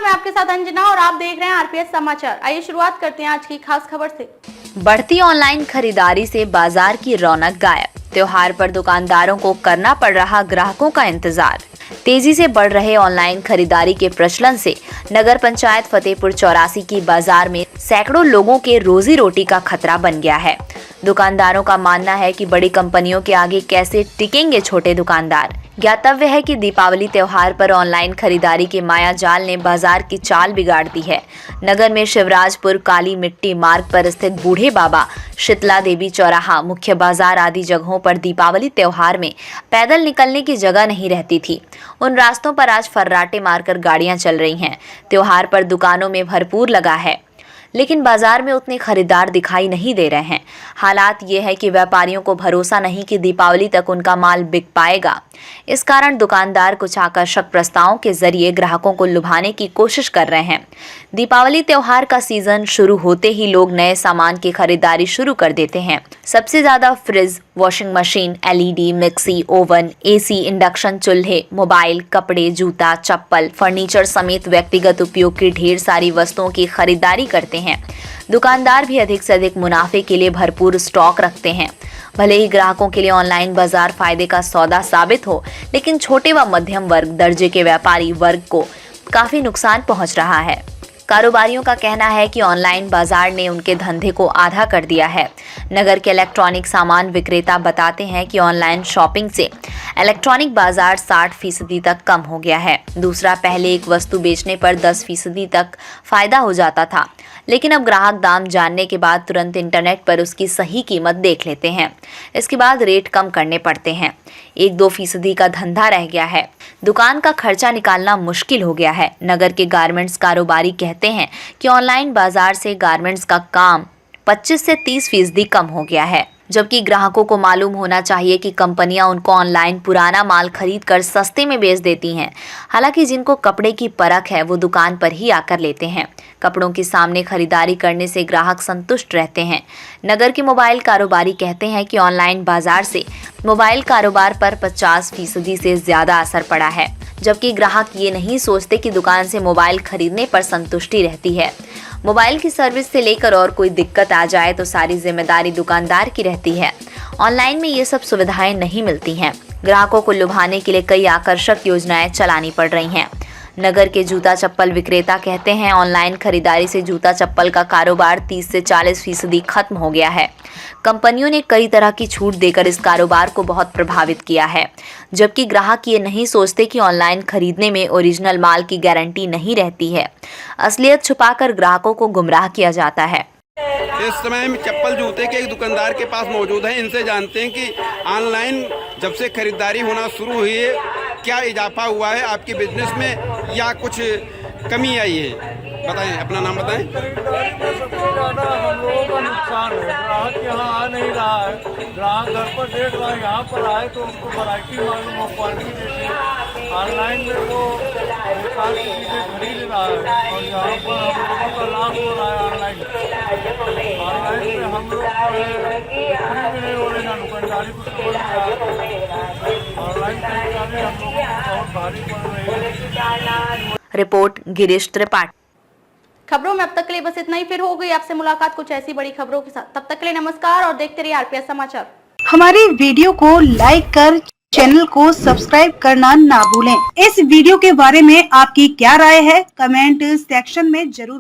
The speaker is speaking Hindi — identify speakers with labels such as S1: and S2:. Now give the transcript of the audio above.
S1: मैं आपके साथ अंजना और आप देख रहे हैं आरपीएस समाचार। आइए शुरुआत करते हैं आज की खास खबर से।
S2: बढ़ती ऑनलाइन खरीदारी से बाजार की रौनक गायब। त्योहार पर दुकानदारों को करना पड़ रहा ग्राहकों का इंतजार। तेजी से बढ़ रहे ऑनलाइन खरीदारी के प्रचलन से नगर पंचायत फतेहपुर 84 की बाजार में सैकड़ों लोगों के रोजी रोटी का खतरा बन गया है। दुकानदारों का मानना है कि बड़ी कंपनियों के आगे कैसे टिकेंगे छोटे दुकानदार। ज्ञातव्य है कि दीपावली त्योहार पर ऑनलाइन खरीदारी के माया जाल ने बाजार की चाल बिगाड़ दी है। नगर में शिवराजपुर काली मिट्टी मार्ग पर स्थित बूढ़े बाबा, शीतला देवी चौराहा, मुख्य बाजार आदि जगहों पर दीपावली त्योहार में पैदल निकलने की जगह नहीं रहती थी। उन रास्तों पर आज फर्राटे मारकर गाड़ियां चल रही हैं। त्योहार पर दुकानों में भरपूर लगा है, लेकिन बाजार में उतने खरीदार दिखाई नहीं दे रहे हैं। हालात ये है कि व्यापारियों को भरोसा नहीं कि दीपावली तक उनका माल बिक पाएगा। इस कारण दुकानदार कुछ आकर्षक प्रस्तावों के जरिए ग्राहकों को लुभाने की कोशिश कर रहे हैं। दीपावली त्योहार का सीजन शुरू होते ही लोग नए सामान की खरीदारी शुरू कर देते हैं। सबसे ज्यादा fridge, washing machine, LED, mixie, oven, AC, induction चूल्हे, मोबाइल, कपड़े, जूता, चप्पल, फर्नीचर समेत व्यक्तिगत उपयोग की ढेर सारी वस्तुओं की खरीदारी करते हैं। दुकानदार भी अधिक से अधिक मुनाफे के लिए भरपूर स्टॉक रखते हैं। भले ही ग्राहकों के लिए ऑनलाइन बाजार फायदे का सौदा साबित हो, लेकिन छोटे व मध्यम वर्ग दर्जे के व्यापारी वर्ग को काफी नुकसान पहुंच रहा है। कारोबारियों का कहना है कि ऑनलाइन बाजार ने उनके धंधे को आधा कर दिया है। नगर के इलेक्ट्रॉनिक सामान विक्रेता बताते हैं कि ऑनलाइन शॉपिंग से इलेक्ट्रॉनिक बाजार 60% तक कम हो गया है। दूसरा, पहले एक वस्तु बेचने पर 10% तक फायदा हो जाता था, लेकिन अब ग्राहक दाम जानने के बाद तुरंत इंटरनेट पर उसकी सही कीमत देख लेते हैं। इसके बाद रेट कम करने पड़ते हैं। 1-2% का धंधा रह गया है। दुकान का खर्चा निकालना मुश्किल हो गया है। नगर के गारमेंट्स कारोबारी कहते हैं कि ऑनलाइन बाजार से गारमेंट्स का काम 25 से 30% कम हो गया है, जबकि ग्राहकों को मालूम होना चाहिए कि कंपनियां उनको ऑनलाइन पुराना माल खरीद कर सस्ते में बेच देती हैं। हालांकि जिनको कपड़े की परख है वो दुकान पर ही आकर लेते हैं। कपड़ों के सामने खरीदारी करने से ग्राहक संतुष्ट रहते हैं। नगर के मोबाइल कारोबारी कहते हैं कि ऑनलाइन बाजार से मोबाइल कारोबार पर 50% से ज्यादा असर पड़ा है, जबकि ग्राहक ये नहीं सोचते कि दुकान से मोबाइल खरीदने पर संतुष्टि रहती है। मोबाइल की सर्विस से लेकर और कोई दिक्कत आ जाए तो सारी जिम्मेदारी दुकानदार की रहती है। ऑनलाइन में ये सब सुविधाएं नहीं मिलती हैं। ग्राहकों को लुभाने के लिए कई आकर्षक योजनाएं चलानी पड़ रही हैं। नगर के जूता चप्पल विक्रेता कहते हैं ऑनलाइन खरीदारी से जूता चप्पल का कारोबार 30 से 40% खत्म हो गया है। कंपनियों ने कई तरह की छूट देकर इस कारोबार को बहुत प्रभावित किया है, जबकि ग्राहक ये नहीं सोचते कि ऑनलाइन खरीदने में ओरिजिनल माल की गारंटी नहीं रहती है। असलियत छुपाकर ग्राहकों को गुमराह किया जाता है।
S3: इस समय में चप्पल जूते के एक दुकानदार के पास मौजूद है। इनसे जानते हैं कि ऑनलाइन जब से खरीदारी होना शुरू हुई है, क्या इजाफा हुआ है आपके बिजनेस में या कुछ कमी आई है? बताएं, अपना नाम बताएं।
S4: खरीदारी में सबसे ज़्यादा हम लोगों का नुकसान है। ग्राहक यहाँ आ नहीं रहा है। ग्राहक घर पर देख रहा है, यहाँ पर आए तो उनको वैरायटी मालूम हो, क्वालिटी देखे। ऑनलाइन में वो बेकार की चीज़ें खरीद रहा है और यहाँ पर हम लोगों का लाभ हो रहा है। ऑनलाइन में हम लोग भी नहीं हो रहे ना, दुकानदारी को समझ रहा है। ऑनलाइन खरीदारी हम लोगों को बहुत भारी पड़ रही है।
S2: रिपोर्ट गिरीश त्रिपाठी।
S1: खबरों में अब तक के लिए बस इतना ही। फिर हो गई आपसे मुलाकात कुछ ऐसी बड़ी खबरों के साथ। तब तक के लिए नमस्कार और देखते रहिए आरपीएस समाचार।
S5: हमारी वीडियो को लाइक कर चैनल को सब्सक्राइब करना ना भूलें। इस वीडियो के बारे में आपकी क्या राय है, कमेंट सेक्शन में जरूर